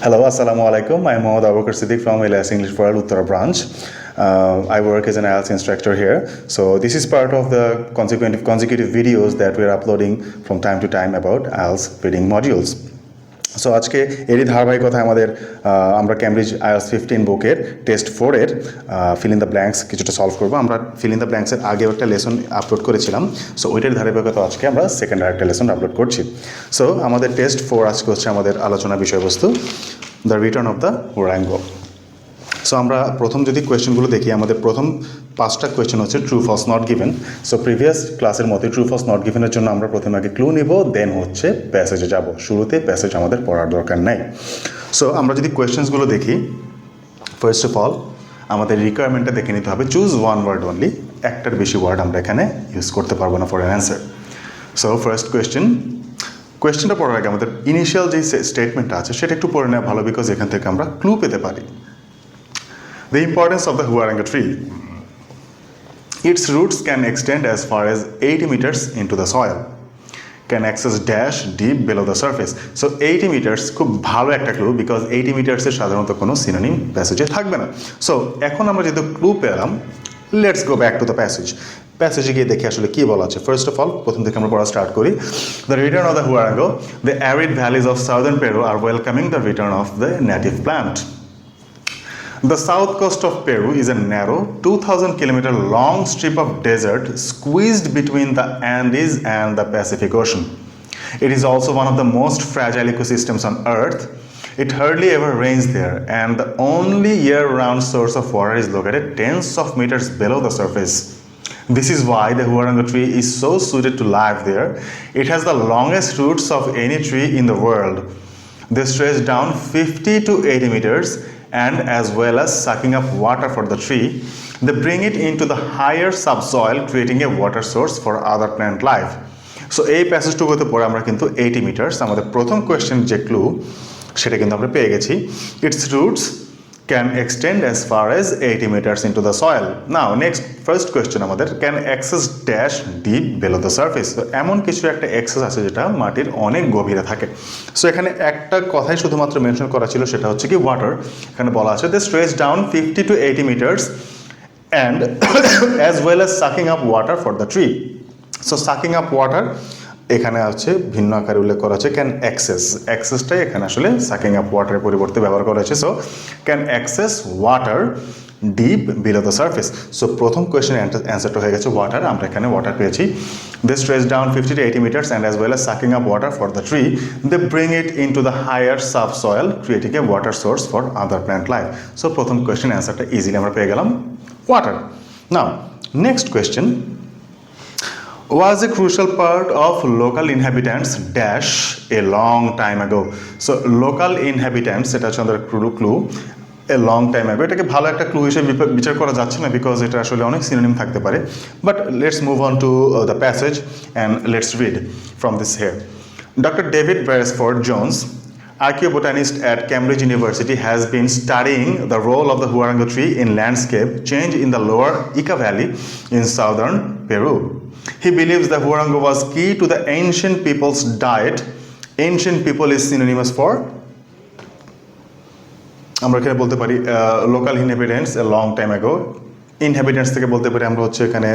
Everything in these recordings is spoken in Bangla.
Hello, Assalamu alaikum. I'm Bakar Siddique from Eliash English for Uttara branch. I work as an IELTS instructor here. So this is part of the consecutive videos that we're uploading from time to time about IELTS reading modules. So আজকে এরই ধারাবাহিকতায় আমরা ক্যামব্রিজ IELTS 15 বুকের টেস্ট 4 এর ফিল ইন দ্য ব্ল্যাঙ্কস কিছুটা সলভ করব। আমরা ফিল ইন দ্য ব্ল্যাঙ্কসের আগে একটা লেসন আপলোড করেছিলাম, সো ওইটার ধারাবাহিকতা আজকে আমরা সেকেন্ড আরেকটা লেসন আপলোড করছি। সো আমাদের টেস্ট 4 আজকে হচ্ছে আমাদের আলোচনা বিষয়বস্তু the return of the huarango. So আমরা প্রথম যদি কোয়েশ্চেনগুলো দেখি, আমাদের প্রথম 5টা কোয়েশ্চেন হচ্ছে true false not given. So previous ক্লাসের মতোই ট্রু ফলস নট গিভেনের জন্য আমরা প্রথমে আগে ক্লু নিব, দেন হচ্ছে প্যাসেজে যাব। শুরুতে প্যাসেজ আমাদের পড়ার দরকার নাই। সো আমরা যদি কোয়েশ্চেন্সগুলো দেখি, ফার্স্ট অফ অল আমাদের রিকোয়ারমেন্টটা দেখে নিতে হবে। চুজ ওয়ান ওয়ার্ড অনলি, একটার বেশি ওয়ার্ড আমরা এখানে ইউজ করতে পারবো না for an answer. So first কোয়েশ্চেনটা পড়ার আগে আমাদের ইনিশিয়াল যে স্টেটমেন্টটা আছে সেটা একটু পড়ে নেওয়া ভালো, বিকজ এখান থেকে আমরা ক্লু পেতে পারি। The importance of the huaranga tree. Its roots can extend as far as 80 meters into the soil. Can access dash deep below the surface. So 80 meters খুব ভালো একটা ক্লু, বিকজ 80 মিটার্সের সাধারণত কোনো সিনোনিম প্যাসেজে থাকবে না। সো এখন আমরা যেহেতু ক্লু পেলাম, let's go back to the passage. প্যাসেজে গিয়ে দেখি আসলে কী বলা আছে। ফার্স্ট অফ অল প্রথম থেকে আমরা পড়া স্টার্ট করি। The return of the huarango, the arid valleys of southern Peru are welcoming the return of the native plant. The south coast of Peru is a narrow 2,000-kilometer long strip of desert squeezed between the Andes and the Pacific Ocean. It is also one of the most fragile ecosystems on Earth. It hardly ever rains there, and the only year-round source of water is located tens of meters below the surface. This is why the huaranga tree is so suited to live there. It has the longest roots of any tree in the world. They stretch down 50 to 80 meters, and as well as sucking up water for the tree, they bring it into the higher subsoil, creating a water source for other plant life. So এই প্যাসেজটুকুতে পরে আমরা কিন্তু 80 মিটার্স, আমাদের প্রথম কোয়েশ্চেন যে ক্লু সেটা কিন্তু আমরা পেয়ে গেছি। Its roots can extend as far as 80 metres into the soil. Now next first question আমাদের, can access dash deep below the surface. এমন কিছু একটা অ্যাক্সেস আছে যেটা মাটির অনেক গভীরে থাকে। সো এখানে একটা কথাই শুধুমাত্র মেনশন করা ছিল, সেটা হচ্ছে কি ওয়াটার। এখানে বলা আছে they stretch down 50 to 80 metres and as well as sucking up water for the tree. So sucking up water এখানে আছে ভিন্ন আকারে উল্লেখ করা আছে ক্যান অ্যাক্সেসটাই এখানে আসলে সাকিং আপ ওয়াটারের পরিবর্তে ব্যবহার করা হয়েছে। So can access water deep below the surface. So প্রথম কোয়েশ্চেন অ্যান্সারটা হয়ে গেছে ওয়াটার। আমরা এখানে ওয়াটার পেয়েছি। They stretch down 50 to 80 metres and as well as sucking up water for the tree, they bring it into the higher sub soil, creating a water source for other plant life. So প্রথম কোয়েশ্চেন অ্যান্সারটা ইজিলি আমরা পেয়ে গেলাম water. Now next question, was a crucial part of local inhabitants dash a long time ago. So local inhabitants এটা হচ্ছে আমাদের clue a long time ago। এটাকে ভালো একটা ক্লু হিসেবে বিচার করা যাচ্ছে না, বিকজ এটা আসলে অনেক সিনোনিম থাকতে পারে। But let's move on to the passage and let's read from this here. Dr. David Beresford Jones, archaeobotanist at Cambridge University, has been studying the role of the huaranga tree in landscape change in the lower Ica Valley in southern Peru. He believes the huaranga was key to the ancient people's diet. Ancient people is synonymous for, আমরা এখানে বলতে পারি local inhabitants a long time ago. Inhabitants থেকে বলতে পারি আমরা হচ্ছে এখানে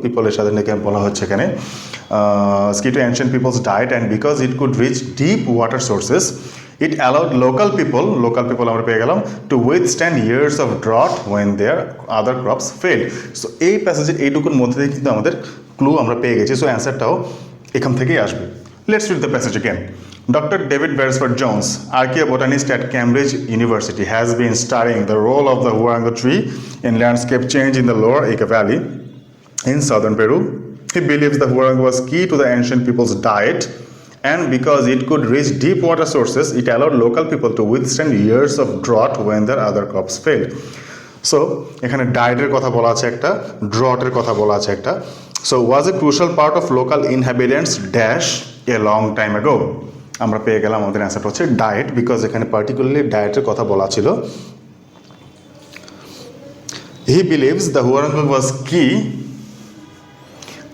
পিপলের সাথে বলা হচ্ছে এখানে key to ancient people's diet, and because it could reach deep water sources, it allowed local people আমরা পেয়ে গেলাম to withstand years of drought when their other crops failed. So এই প্যাসেজের এইটুকুর মধ্যে থেকে কিন্তু আমাদের ক্লু আমরা পেয়ে গেছি। সো অ্যান্সারটাও এখান থেকেই আসবে। Let's read the passage again. Dr. David Beresford Jones, archaeobotanist at Cambridge University, has been studying the role of the huaranga tree in landscape change in the lower Ica Valley in southern Peru. He believes the huaranga was key to the ancient people's diet, and because it could reach deep water sources, it allowed local people to withstand years of drought when their other crops failed. So এখানে ডায়েটের কথা বলা আছে একটা, ড্রটের কথা বলা আছে একটা। So was a crucial part of local inhabitants dash a long time ago. আমরা পেয়ে গেলাম আমাদের অ্যান্সারটা হচ্ছে ডায়েট, বিকজ এখানে পার্টিকুলারলি ডায়েটের কথা বলা ছিল। He believes the huaranga was key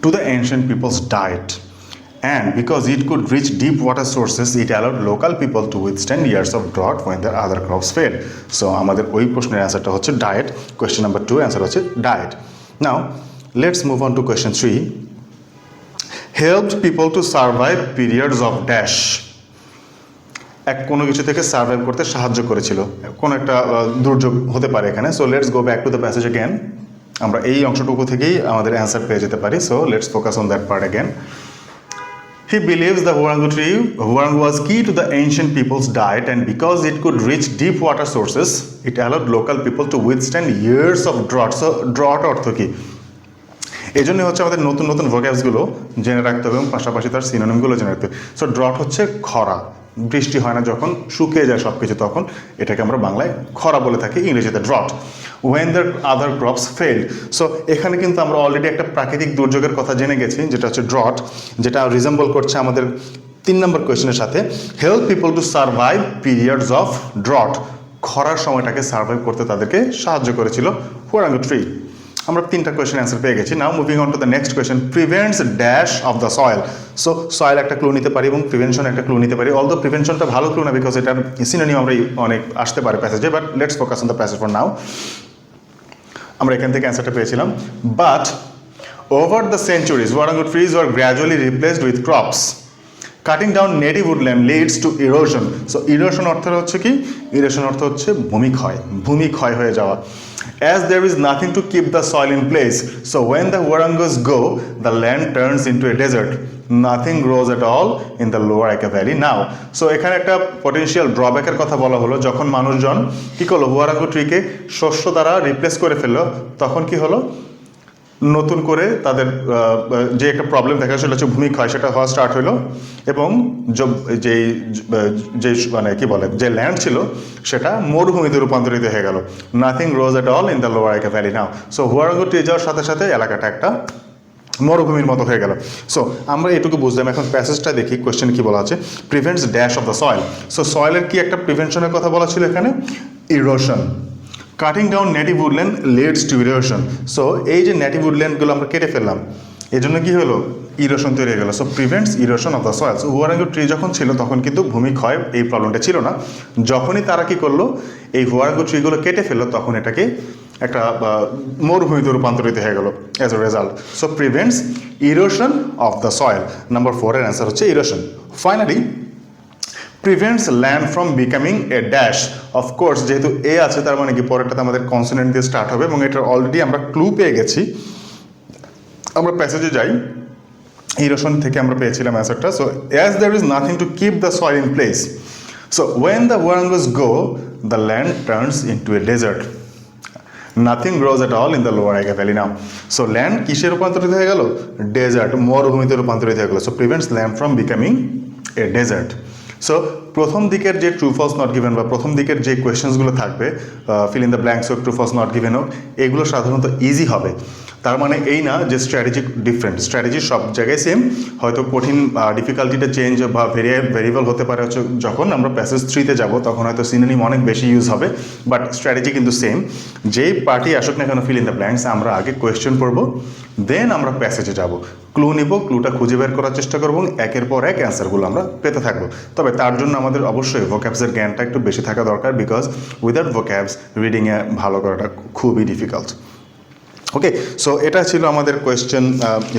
to the ancient people's diet, and because it could reach deep water sources, it allowed local people to withstand years of drought when their other crops failed. So আমাদের ওই প্রশ্নের অ্যান্সারটা হচ্ছে ডায়েট। কোয়েশ্চেন নাম্বার 2 অ্যান্সার হচ্ছে diet. Now let's move on to question 3। helped people to survive periods of dash, কোনো কিছু থেকে সার্ভাইভ করতে সাহায্য করেছিল, কোনো একটা দুর্যোগ হতে পারে এখানে। So let's go back to the passage again. আমরা এই অংশটুকু থেকেই আমাদের অ্যান্সার পেয়ে যেতে পারি। So let's focus on that part again. He believes the huarangu tree was key to the ancient people's diet, and because it could reach deep water sources, it allowed local people to withstand years of drought. So drought অর্থ কি? এই জন্য হচ্ছে আমাদের নতুন নতুন ভোক্যাবসগুলো জেনে রাখতে হবে এবং পাশাপাশি তার সিনোনিমগুলো জেনে রাখতে হবে। সো ড্রট হচ্ছে খরা, বৃষ্টি হয় না যখন, শুকিয়ে যায় সব কিছু, তখন এটাকে আমরা বাংলায় খরা বলে থাকি, ইংরেজিতে drought. when their other crops failed. So এখানে কিন্তু আমরা অলরেডি একটা প্রাকৃতিক দুর্যোগের কথা জেনে গেছি, যেটা হচ্ছে ড্রট, যেটা রিজেম্বল করছে আমাদের 3 নম্বর কোয়েশ্চেনের সাথে। Help people to survive periods of drought, খরার সময়টাকে সার্ভাইভ করতে তাদেরকে সাহায্য করেছিল হুয়ারাঙ্গু ট্রি। আমরা 3টা কোয়েশ্চেন অ্যান্সার পেয়ে গেছি। নাও moving on to the next question. Prevents dash of the soil. So soil একটা ক্লু নিতে পারি এবং প্রিভেনশন একটা ক্লু নিতে পারি। অলদো প্রিভেনশনটা ভালো ক্লু না, বিকজ এটার সিনোনিম আমরা অনেক আসতে পারে প্যাসেজে, but let's focus on the passage for now. আমরা এখান থেকে অ্যান্সারটা পেয়েছিলাম। But over the centuries huarango trees were gradually replaced with crops. Cutting down native woodland leads to erosion. So erosion অর্থ হচ্ছে কি? ইরোশন অর্থ হচ্ছে ভূমিক্ষয়, ভূমিক্ষয় হয়ে যাওয়া। As there is nothing to keep the soil in place, so when the huarangus go, the land turns into a desert. Nothing grows at all in the lower Eka Valley now. So এখানে একটা পটেনশিয়াল ড্রব্যাকের কথা বলা হলো। যখন মানুষজন কি করলো, হুয়ারাঙ্গু ট্রিকে শস্য দ্বারা রিপ্লেস করে ফেললো, তখন কি হলো, নতুন করে তাদের যে একটা প্রবলেম দেখা, সেটা হচ্ছে ভূমিক্ষয়, সেটা হওয়া স্টার্ট হলো এবং যে মানে কি বলে, যে ল্যান্ড ছিল সেটা মরুভূমিতে রূপান্তরিত হয়ে গেল। Nothing rose at all in the lower একা valley now. So huarango tree যাওয়ার সাথে সাথে এলাকাটা একটা মরুভূমির মতো হয়ে গেল। সো আমরা এটুকু বুঝলাম। এখন প্যাসেজটা দেখি, কোয়েশ্চেন কি বলা আছে। Prevents dash of the soil. So সয়েলের কি একটা প্রিভেনশনের কথা বলা ছিল এখানে? Erosion. Cutting down native woodland leads to erosion. So এই যে নেটিভ উডল্যান্ডগুলো আমরা কেটে ফেললাম, এই জন্য কী হলো, ইরোশন তৈরি হয়ে গেল। So prevents erosion of the soil. So huarango tree যখন ছিল তখন কিন্তু ভূমিক্ষয় এই প্রবলেমটা ছিল না। যখনই তারা কী করলো, এই হুয়ারাঙ্গু ট্রিগুলো কেটে ফেললো, তখন এটাকে একটা মরুভূমিতে রূপান্তরিত হয়ে গেল as a result. So prevents erosion of the soil. Number 4 এর অ্যান্সার হচ্ছে erosion. Finally prevents land from becoming a dash. Of course যেহেতু এ আছে, তার মানে কি পরেরটাতে আমাদের কনসোনেন্ট দিয়ে স্টার্ট হবে এবং এটার অলরেডি আমরা ক্লু পেয়ে গেছি। আমরা প্যাসেজে যাই, ইরোশন থেকে আমরা পেয়েছিলাম অ্যান্সারটা। So as there is nothing to keep the soil in place, so when the huarangos go, the land turns into a desert. Nothing grows at all in the lower Ica valley now. So land কিসে রূপান্তরিত হয়ে গেল? ডেজার্ট, মরুভূমিতে রূপান্তরিত হয়ে গেল। So prevents land from becoming a desert. So প্রথম দিকের যে ট্রু ফলস নট গিভেন বা প্রথম দিকের যে কোয়েশ্চেন্সগুলো থাকবে, ফিল ইন দ্য ব্ল্যাঙ্কস হোক, ট্রু ফলস নট গিভেন হোক, এগুলো সাধারণত ইজি হবে। তার মানে এই না যে স্ট্র্যাটেজি ডিফারেন্ট, স্ট্র্যাটেজি সব জায়গায় সেম। হয়তো কঠিন ডিফিকাল্টিটা চেঞ্জ বা ভেরিয়েবল হতে পারে হচ্ছে যখন আমরা প্যাসেজ 3-তে যাব, তখন হয়তো সিনোনিম অনেক বেশি ইউজ হবে, বাট স্ট্র্যাটেজি কিন্তু সেম। যেই পার্টি আসুক না কেন ফিল ইন দ্য ব্ল্যাঙ্কস, আমরা আগে কোয়েশ্চেন পড়বো, দেন আমরা প্যাসেজে যাব, ক্লু নিব, ক্লুটা খুঁজে বের করার চেষ্টা করবো, একের পর এক অ্যান্সারগুলো আমরা পেতে থাকবো। তবে তার জন্য আমাদের অবশ্যই ভোক্যাবসের জ্ঞানটা একটু বেশি থাকা দরকার, বিকজ উইদাউট ভোক্যাবস রিডিংয়ে ভালো করাটা খুবই ডিফিকাল্ট। ওকে, সো এটা ছিল আমাদের কোয়েশ্চেন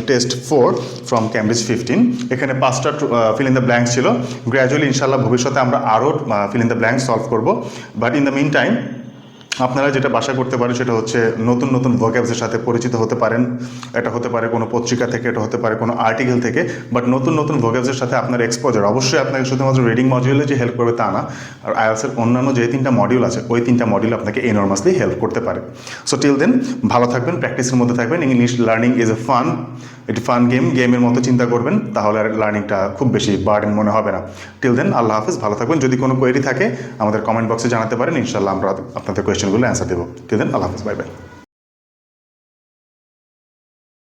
টেস্ট 4 ফ্রম ক্যামব্রিজ 15। এখানে 5টা ফিল ইন দ্য ব্ল্যাঙ্কস ছিল। গ্র্যাজুয়ালি ইনশাল্লাহ ভবিষ্যতে আমরা আরও fill in the blanks solve করবো, but in the meantime আপনারা যেটা বাসা করতে পারেন সেটা হচ্ছে নতুন নতুন ভোক্যাবসের সাথে পরিচিত হতে পারেন। এটা হতে পারে কোনো পত্রিকা থেকে, এটা হতে পারে কোনো আর্টিকেল থেকে, বাট নতুন নতুন ভোক্যাবসের সাথে আপনার এক্সপোজার অবশ্যই আপনাকে শুধুমাত্র রিডিং মডিউলে যে হেল্প করবে তা না, আর আইএলটিএসের অন্যান্য যে 3টা মডিউল আছে, ওই 3টা মডিউল আপনাকে এনর্মাসলি হেল্প করতে পারে। সো টিল দেন ভালো থাকবেন, প্র্যাকটিসের মধ্যে থাকবেন। English learning is a fun, এটি ফান গেম, গেমের মতো চিন্তা করবেন, তাহলে আর লার্নিংটা খুব বেশি বার্ডেন মনে হবে না। টিল দেন আল্লাহ হাফিজ, ভালো থাকবেন। যদি কোনো কোয়েরি থাকে আমাদের কমেন্ট বক্সে জানাতে পারেন, ইনশাল্লাহ আমরা আপনাদের কোয়েশ্চেনগুলো অ্যান্সার দেবো। টিল দেন আল্লাহ হাফিজ, বাই বাই।